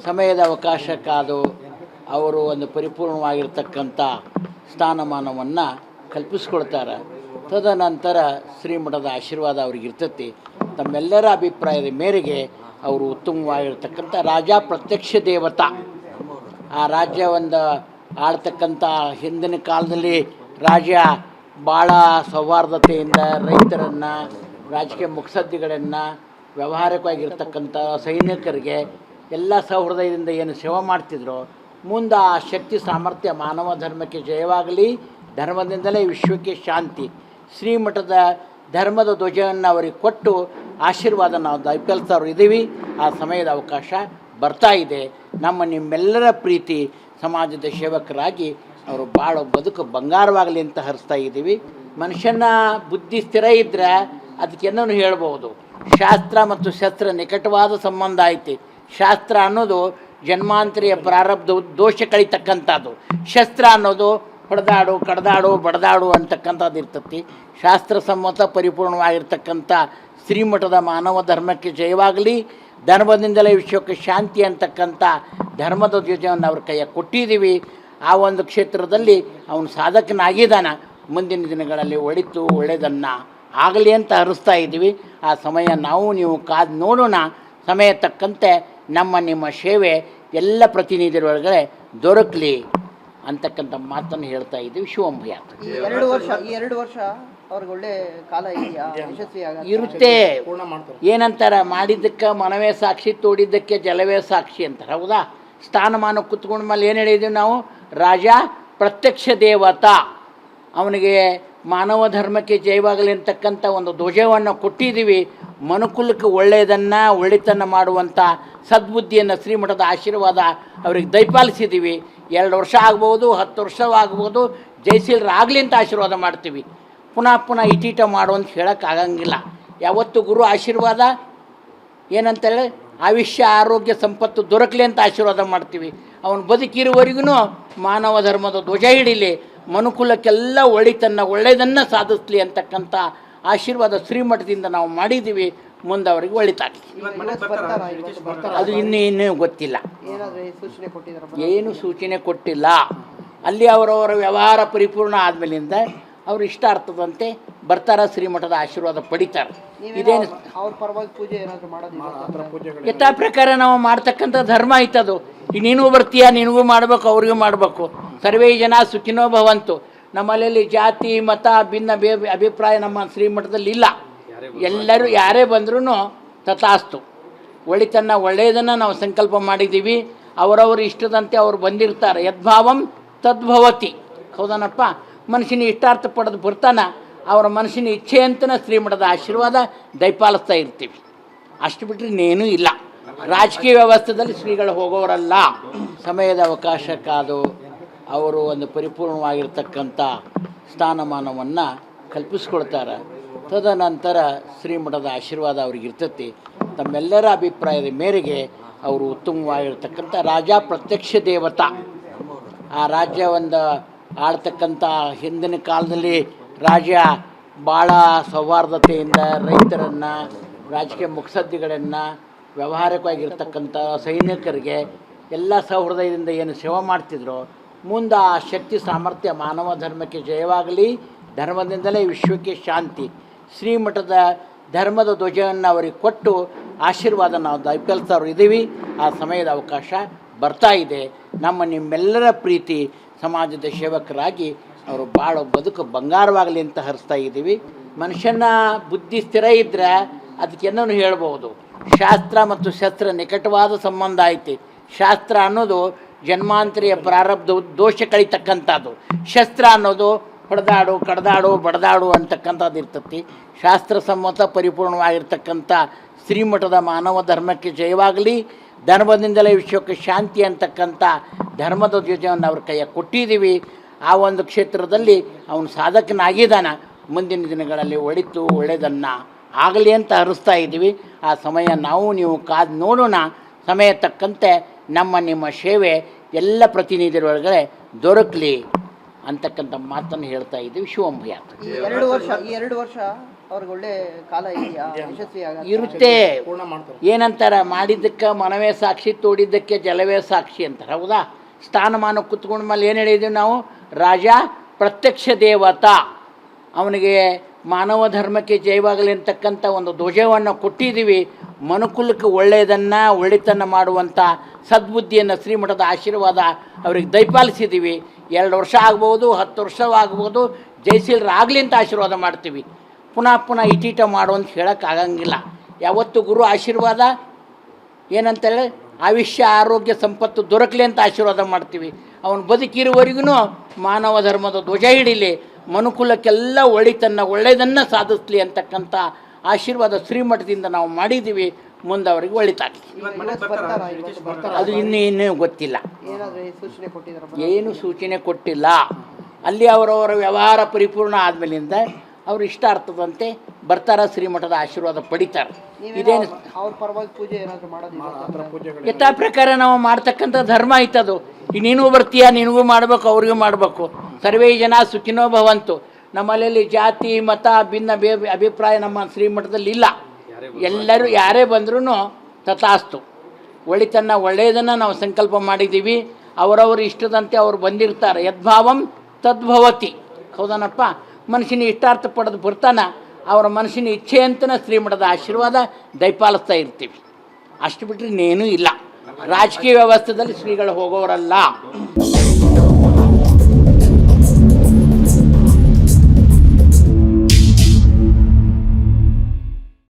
ಸಮಯದ ಅವಕಾಶ ಕಾದು ಅವರು ಒಂದು ಪರಿಪೂರ್ಣವಾಗಿರ್ತಕ್ಕಂಥ ಸ್ಥಾನಮಾನವನ್ನು ಕಲ್ಪಿಸ್ಕೊಳ್ತಾರೆ. ತದನಂತರ ಶ್ರೀಮಠದ ಆಶೀರ್ವಾದ ಅವ್ರಿಗೆ ಇರ್ತೈತಿ. ತಮ್ಮೆಲ್ಲರ ಅಭಿಪ್ರಾಯದ ಮೇರೆಗೆ ಅವರು ಉತ್ತಮವಾಗಿರ್ತಕ್ಕಂಥ ರಾಜ ಪ್ರತ್ಯಕ್ಷ ದೇವತಾ. ಆ ರಾಜ್ಯ ಒಂದು ಆಳ್ತಕ್ಕಂಥ ಹಿಂದಿನ ಕಾಲದಲ್ಲಿ ರಾಜ ಭಾಳ ಸೌಹಾರ್ದತೆಯಿಂದ ರೈತರನ್ನು, ರಾಜಕೀಯ ಮುತ್ಸದ್ದಿಗಳನ್ನು, ವ್ಯಾವಹಾರಿಕವಾಗಿರ್ತಕ್ಕಂಥ ಸೈನಿಕರಿಗೆ ಎಲ್ಲ ಸೌಹೃದಯದಿಂದ ಏನು ಸೇವೆ ಮಾಡ್ತಿದ್ರು, ಮುಂದೆ ಆ ಶಕ್ತಿ ಸಾಮರ್ಥ್ಯ ಮಾನವ ಧರ್ಮಕ್ಕೆ ಜಯವಾಗಲಿ, ಧರ್ಮದಿಂದಲೇ ವಿಶ್ವಕ್ಕೆ ಶಾಂತಿ, ಶ್ರೀಮಠದ ಧರ್ಮದ ಧ್ವಜವನ್ನು ಅವರಿಗೆ ಕೊಟ್ಟು ಆಶೀರ್ವಾದ ನಾವು ದಯಪಾಲಿಸೋರು ಇದ್ದೀವಿ. ಆ ಸಮಯದ ಅವಕಾಶ ಬರ್ತಾ ಇದೆ. ನಿಮ್ಮೆಲ್ಲರ ಪ್ರೀತಿ ಸಮಾಜದ ಸೇವಕರಾಗಿ ಅವರು ಭಾಳ ಬದುಕು ಬಂಗಾರವಾಗಲಿ ಅಂತ ಹರಿಸ್ತಾ ಇದ್ದೀವಿ. ಮನುಷ್ಯನ ಬುದ್ಧಿ ಸ್ಥಿರ ಇದ್ದರೆ ಅದಕ್ಕೆನ್ನೂ ಹೇಳ್ಬೋದು. ಶಾಸ್ತ್ರ ಮತ್ತು ಶಸ್ತ್ರ ನಿಕಟವಾದ ಸಂಬಂಧ ಐತಿ. ಶಾಸ್ತ್ರ ಅನ್ನೋದು ಜನ್ಮಾಂತರಿಯ ಪ್ರಾರಬ್ಧ ದೋಷ ಕಳೀತಕ್ಕಂಥದ್ದು. ಶಸ್ತ್ರ ಅನ್ನೋದು ಹೊಡೆದಾಡು, ಕಡ್ದಾಡು, ಬಡ್ದಾಡು ಅಂತಕ್ಕಂಥದ್ದು ಇರ್ತತಿ. ಶಾಸ್ತ್ರ ಸಮ್ಮತ ಪರಿಪೂರ್ಣವಾಗಿರ್ತಕ್ಕಂಥ ಶ್ರೀಮಠದ ಮಾನವ ಧರ್ಮಕ್ಕೆ ಜಯವಾಗಲಿ, ಧರ್ಮದಿಂದಲೇ ವಿಶ್ವಕ್ಕೆ ಶಾಂತಿ ಅಂತಕ್ಕಂಥ ಧರ್ಮದ ಧ್ವಜವನ್ನು ಅವ್ರ ಕೈಯಾಗ ಕೊಟ್ಟಿದ್ದೀವಿ. ಆ ಒಂದು ಕ್ಷೇತ್ರದಲ್ಲಿ ಅವನು ಸಾಧಕನಾಗಿದ್ದಾನೆ. ಮುಂದಿನ ದಿನಗಳಲ್ಲಿ ಒಳಿತು ಒಳ್ಳೆಯದನ್ನು ಆಗಲಿ ಅಂತ ಹರಿಸ್ತಾ ಇದ್ದೀವಿ. ಆ ಸಮಯ ನಾವು ನೀವು ಕಾದು ನೋಡೋಣ. ಸಮಯ ತಕ್ಕಂತೆ ನಿಮ್ಮ ಸೇವೆ ಎಲ್ಲ ಪ್ರತಿನಿಧಿಗಳೊಳಗಡೆ ದೊರಕಲಿ ಅಂತಕ್ಕಂಥ ಮಾತನ್ನು ಹೇಳ್ತಾ ಇದ್ದೀವಿ. ಶಿವಂಭಯ. ಎರಡು ವರ್ಷ ಅವ್ರಿಗೆ ಒಳ್ಳೆ ಕಾಲ ಇದೆಯಾ? ಇರುತ್ತೆ. ಏನಂತಾರೆ, ಮಾಡಿದ್ದಕ್ಕೆ ಮನವೇ ಸಾಕ್ಷಿ, ತೋಡಿದ್ದಕ್ಕೆ ಜಲವೇ ಸಾಕ್ಷಿ ಅಂತಾರೆ. ಹೌದಾ? ಸ್ಥಾನಮಾನ ಕುತ್ಕೊಂಡ ಮೇಲೆ ಏನು ಹೇಳಿದ್ದೀವಿ ನಾವು? ರಾಜ ಪ್ರತ್ಯಕ್ಷ ದೇವತಾ. ಅವನಿಗೆ ಮಾನವ ಧರ್ಮಕ್ಕೆ ಜಯವಾಗಲಿ ಅಂತಕ್ಕಂಥ ಒಂದು ಧ್ವಜವನ್ನು ಕೊಟ್ಟಿದ್ದೀವಿ. ಮನುಕುಲಕ್ಕೆ ಒಳ್ಳೆಯತನ ಮಾಡುವಂಥ ಸದ್ಬುದ್ಧಿಯನ್ನು ಶ್ರೀಮಠದ ಆಶೀರ್ವಾದ ಅವ್ರಿಗೆ ದಯಪಾಲಿಸಿದ್ದೀವಿ. 2 ವರ್ಷ ಆಗ್ಬೋದು, 10 ವರ್ಷವಾಗ್ಬೋದು, ಜಯಶೀಲರಾಗಲಿ ಅಂತ ಆಶೀರ್ವಾದ ಮಾಡ್ತೀವಿ. ಪುನಃ ಇಟೀಟ ಮಾಡುವಂತ ಹೇಳೋಕ್ಕಾಗಂಗಿಲ್ಲ. ಯಾವತ್ತು ಗುರು ಆಶೀರ್ವಾದ ಏನಂತೇಳಿ ಆಯುಷ್ಯ ಆರೋಗ್ಯ ಸಂಪತ್ತು ದೊರಕಲಿ ಅಂತ ಆಶೀರ್ವಾದ ಮಾಡ್ತೀವಿ. ಅವನು ಬದುಕಿರುವವರೆಗೂ ಮಾನವ ಧರ್ಮದ ಧ್ವಜ ಹಿಡೀಲಿ, ಮನುಕುಲಕ್ಕೆಲ್ಲ ಒಳ್ಳೆಯದನ್ನು ಸಾಧಿಸಲಿ ಅಂತಕ್ಕಂಥ ಆಶೀರ್ವಾದ ಶ್ರೀಮಠದಿಂದ ನಾವು ಮಾಡಿದ್ದೀವಿ. ಮುಂದೆ ಅವರಿಗೆ ಒಳಿತಾಗಲಿ. ಅದು ಇನ್ನೂ ಗೊತ್ತಿಲ್ಲ, ಏನು ಸೂಚನೆ ಕೊಟ್ಟಿಲ್ಲ. ಅಲ್ಲಿ ಅವರವರ ವ್ಯವಹಾರ ಪರಿಪೂರ್ಣ ಆದಮೇಲಿಂದ ಅವರು ಇಷ್ಟಾರ್ಥದಂತೆ ಬರ್ತಾರ, ಶ್ರೀಮಠದ ಆಶೀರ್ವಾದ ಪಡಿತಾರೆ. ಇದೇನು ಯಥಾ ಪ್ರಕಾರ ನಾವು ಮಾಡ್ತಕ್ಕಂಥ ಧರ್ಮ ಐತದು. ಈಗ ನೀನು ಬರ್ತೀಯ, ನಿನಗೂ ಮಾಡಬೇಕು, ಅವ್ರಿಗೂ ಮಾಡಬೇಕು. ಸರ್ವೇ ಜನ ಸುಖಿನೋ ಭವಂತು. ನಮ್ಮಲ್ಲಿ ಜಾತಿ ಮತ ಭಿನ್ನ ಅಭಿಪ್ರಾಯ ನಮ್ಮ ಶ್ರೀಮಠದಲ್ಲಿ ಇಲ್ಲ. ಎಲ್ಲರೂ ಯಾರೇ ಬಂದ್ರೂ ತಥಾಸ್ತು. ಒಳ್ಳೆಯದನ್ನು ನಾವು ಸಂಕಲ್ಪ ಮಾಡಿದ್ದೀವಿ. ಅವರವರು ಇಷ್ಟದಂತೆ ಅವ್ರು ಬಂದಿರ್ತಾರೆ. ಯದ್ಭಾವಂ ತದ್ಭವತಿ. ಹೌದನಪ್ಪ? ಮನುಷ್ಯನ ಇಷ್ಟಾರ್ಥ ಪಡೆದು ಬರ್ತಾನೆ, ಅವರ ಮನುಷ್ಯನ ಇಚ್ಛೆ ಅಂತಲೇ ಶ್ರೀಮಠದ ಆಶೀರ್ವಾದ ದಯಪಾಲಿಸ್ತಾ ಇರ್ತೀವಿ. ಅಷ್ಟು ಬಿಟ್ಟರೆ ಇನ್ನೇನೂ ಇಲ್ಲ. ರಾಜಕೀಯ ವ್ಯವಸ್ಥೆಯಲ್ಲಿ ಶ್ರೀಗಳು ಹೋಗೋರಲ್ಲ. ಸಮಯದ ಅವಕಾಶ ಕಾದು ಅವರು ಒಂದು ಪರಿಪೂರ್ಣವಾಗಿರ್ತಕ್ಕಂಥ ಸ್ಥಾನಮಾನವನ್ನು ಕಲ್ಪಿಸ್ಕೊಳ್ತಾರೆ. ತದನಂತರ ಶ್ರೀಮಠದ ಆಶೀರ್ವಾದ ಅವ್ರಿಗೆ ಇರ್ತೈತಿ. ತಮ್ಮೆಲ್ಲರ ಅಭಿಪ್ರಾಯದ ಮೇರೆಗೆ ಅವರು ಉತ್ತಮವಾಗಿರ್ತಕ್ಕಂಥ ರಾಜ ಪ್ರತ್ಯಕ್ಷ ದೇವತಾ. ಆ ರಾಜ್ಯ ಒಂದು ಆಳ್ತಕ್ಕಂಥ ಹಿಂದಿನ ಕಾಲದಲ್ಲಿ ರಾಜ ಭಾಳ ಸೌಹಾರ್ದತೆಯಿಂದ ರೈತರನ್ನು, ರಾಜಕೀಯ ಮುತ್ಸದ್ದಿಗಳನ್ನು, ವ್ಯಾವಹಾರಿಕವಾಗಿರ್ತಕ್ಕಂಥ ಸೈನಿಕರಿಗೆ ಎಲ್ಲ ಸೌಹೃದಯದಿಂದ ಏನು ಸೇವೆ ಮಾಡ್ತಿದ್ರು, ಮುಂದೆ ಆ ಶಕ್ತಿ ಸಾಮರ್ಥ್ಯ ಮಾನವ ಧರ್ಮಕ್ಕೆ ಜಯವಾಗಲಿ, ಧರ್ಮದಿಂದಲೇ ವಿಶ್ವಕ್ಕೆ ಶಾಂತಿ, ಶ್ರೀಮಠದ ಧರ್ಮದ ಧ್ವಜವನ್ನು ಅವರಿಗೆ ಕೊಟ್ಟು ಆಶೀರ್ವಾದ ನಾವು ದಯಪಾಲಿಸೋರು ಇದ್ದೀವಿ. ಆ ಸಮಯದ ಅವಕಾಶ ಬರ್ತಾ ಇದೆ. ನಿಮ್ಮೆಲ್ಲರ ಪ್ರೀತಿ ಸಮಾಜದ ಸೇವಕರಾಗಿ ಅವರು ಭಾಳ ಬದುಕು ಬಂಗಾರವಾಗಲಿ ಅಂತ ಹರಿಸ್ತಾ ಇದ್ದೀವಿ. ಮನುಷ್ಯನ ಬುದ್ಧಿ ಸ್ಥಿರ ಇದ್ದರೆ ಅದಕ್ಕೆನ್ನೂ ಹೇಳ್ಬೋದು. ಶಾಸ್ತ್ರ ಮತ್ತು ಶಸ್ತ್ರ ನಿಕಟವಾದ ಸಂಬಂಧ ಐತಿ. ಶಾಸ್ತ್ರ ಅನ್ನೋದು ಜನ್ಮಾಂತರಿಯ ಪ್ರಾರಬ್ಧ ದೋಷ ಕಳೀತಕ್ಕಂಥದ್ದು. ಶಸ್ತ್ರ ಅನ್ನೋದು ಹೊಡೆದಾಡು, ಕಡ್ದಾಡು, ಬಡ್ದಾಡು ಅಂತಕ್ಕಂಥದ್ದು ಇರ್ತತಿ. ಶಾಸ್ತ್ರ ಸಮ್ಮತ ಪರಿಪೂರ್ಣವಾಗಿರ್ತಕ್ಕಂಥ ಶ್ರೀಮಠದ ಮಾನವ ಧರ್ಮಕ್ಕೆ ಜಯವಾಗಲಿ, ಧರ್ಮದಿಂದಲೇ ವಿಶ್ವಕ್ಕೆ ಶಾಂತಿ ಅಂತಕ್ಕಂಥ ಧರ್ಮದ ಧ್ವಜವನ್ನು ಅವ್ರ ಕೈಯಾಗ ಕೊಟ್ಟಿದ್ದೀವಿ. ಆ ಒಂದು ಕ್ಷೇತ್ರದಲ್ಲಿ ಅವನು ಸಾಧಕನಾಗಿದ್ದಾನೆ. ಮುಂದಿನ ದಿನಗಳಲ್ಲಿ ಒಳಿತು ಒಳ್ಳೆಯದನ್ನು ಆಗಲಿ ಅಂತ ಹರಿಸ್ತಾ ಇದ್ದೀವಿ. ಆ ಸಮಯ ನಾವು ನೀವು ಕಾದು ನೋಡೋಣ. ಸಮಯ ತಕ್ಕಂತೆ ನಿಮ್ಮ ಸೇವೆ ಎಲ್ಲ ಪ್ರತಿನಿಧಿಗಳೊಳಗಡೆ ದೊರಕಲಿ ಅಂತಕ್ಕಂಥ ಮಾತನ್ನು ಹೇಳ್ತಾ ಇದ್ದೀವಿ. ಶಿವಂಭಯ. ಎರಡು ವರ್ಷ ಅವ್ರಿಗೆ ಒಳ್ಳೆ ಕಾಲ ಇದೆಯಾ, ಯಶಸ್ವಿ ಇರುತ್ತೆ. ಏನಂತಾರ, ಮಾಡಿದ್ದಕ್ಕೆ ಮನವೇ ಸಾಕ್ಷಿ, ತೋಡಿದ್ದಕ್ಕೆ ಜಲವೇ ಸಾಕ್ಷಿ ಅಂತಾರೆ. ಹೌದಾ? ಸ್ಥಾನಮಾನ ಕುತ್ಕೊಂಡ ಮೇಲೆ ಏನು ಹೇಳಿದ್ದೀವಿ ನಾವು? ರಾಜ ಪ್ರತ್ಯಕ್ಷ ದೇವತಾ, ಅವನಿಗೆ ಮಾನವ ಧರ್ಮಕ್ಕೆ ಜಯವಾಗಲಿ ಅಂತಕ್ಕಂಥ ಒಂದು ಧ್ವಜವನ್ನು ಕೊಟ್ಟಿದ್ದೀವಿ. ಮನುಕುಲಕ್ಕೆ ಒಳ್ಳೆಯದನ್ನು ಒಳ್ಳೆತನ ಮಾಡುವಂಥ ಸದ್ಬುದ್ಧಿಯನ್ನು ಶ್ರೀಮಠದ ಆಶೀರ್ವಾದ ಅವ್ರಿಗೆ ದಯಪಾಲಿಸಿದ್ದೀವಿ. 2 ವರ್ಷ ಆಗ್ಬೋದು, 10 ವರ್ಷವಾಗ್ಬೋದು, ಜಯಶೀಲರಾಗಲಿ ಅಂತ ಆಶೀರ್ವಾದ ಮಾಡ್ತೀವಿ. ಪುನಃ ಇಟೀಟ ಮಾಡು ಅಂತ ಹೇಳೋಕ್ಕಾಗಂಗಿಲ್ಲ. ಯಾವತ್ತು ಗುರು ಆಶೀರ್ವಾದ ಏನಂತೇಳಿ ಆಯುಷ್ಯ ಆರೋಗ್ಯ ಸಂಪತ್ತು ದೊರಕಲಿ ಅಂತ ಆಶೀರ್ವಾದ ಮಾಡ್ತೀವಿ. ಅವನು ಬದುಕಿರುವವರೆಗೂ ಮಾನವ ಧರ್ಮದ ಧ್ವಜ ಹಿಡೀಲಿ, ಮನುಕುಲಕ್ಕೆಲ್ಲ ಒಳ್ಳೆಯದನ್ನು ಸಾಧಿಸಲಿ ಅಂತಕ್ಕಂಥ ಆಶೀರ್ವಾದ ಶ್ರೀಮಠದಿಂದ ನಾವು ಮಾಡಿದ್ದೀವಿ. ಮುಂದೆ ಅವ್ರಿಗೆ ಒಳಿತಾಗಲಿ. ಅದು ಇನ್ನೂ ಗೊತ್ತಿಲ್ಲ, ಏನು ಸೂಚನೆ ಕೊಟ್ಟಿಲ್ಲ. ಅಲ್ಲಿ ಅವರವರ ವ್ಯವಹಾರ ಪರಿಪೂರ್ಣ ಆದಮೇಲಿಂದ ಅವರು ಇಷ್ಟಾರ್ಥದಂತೆ ಬರ್ತಾರ, ಶ್ರೀಮಠದ ಆಶೀರ್ವಾದ ಪಡಿತಾರೆ. ಇದೇನು ಅವ್ರ ಪರವಾಗಿ ಪೂಜೆ ಏನಾದರೂ ಮಾಡೋದು ಯಥಾ ಪ್ರಕಾರ ನಾವು ಮಾಡ್ತಕ್ಕಂಥ ಧರ್ಮ ಐತದು. ಈಗ ನೀನು ಬರ್ತೀಯ, ನಿನಗೂ ಮಾಡಬೇಕು, ಅವ್ರಿಗೂ ಮಾಡಬೇಕು. ಸರ್ವೇ ಜನ ಸುಖಿನೋ ಭವಂತು. ನಮ್ಮಲ್ಲಿ ಜಾತಿ ಮತ ಭಿನ್ನ ಅಭಿಪ್ರಾಯ ನಮ್ಮ ಶ್ರೀಮಠದಲ್ಲಿ ಇಲ್ಲ. ಎಲ್ಲರೂ ಯಾರೇ ಬಂದ್ರೂ ತಥಾಸ್ತು. ಒಳ್ಳೆಯದನ್ನು ನಾವು ಸಂಕಲ್ಪ ಮಾಡಿದ್ದೀವಿ. ಅವರವರು ಇಷ್ಟದಂತೆ ಅವ್ರು ಬಂದಿರ್ತಾರೆ. ಯದ್ಭಾವಂ ತದ್ಭವತಿ. ಹೌದನಪ್ಪ? ಮನುಷ್ಯನ ಇಷ್ಟಾರ್ಥ ಪಡೆದು ಬರ್ತಾನೆ, ಅವರ ಮನುಷ್ಯನ ಇಚ್ಛೆ ಅಂತಲೇ ಶ್ರೀಮಠದ ಆಶೀರ್ವಾದ ದಯಪಾಲಿಸ್ತಾ ಇರ್ತೀವಿ. ಅಷ್ಟು ಬಿಟ್ಟರೆ ಇನ್ನೇನೂ ಇಲ್ಲ. ರಾಜಕೀಯ ವ್ಯವಸ್ಥೆಯಲ್ಲಿ ಶ್ರೀಗಳು ಹೋಗೋರಲ್ಲ.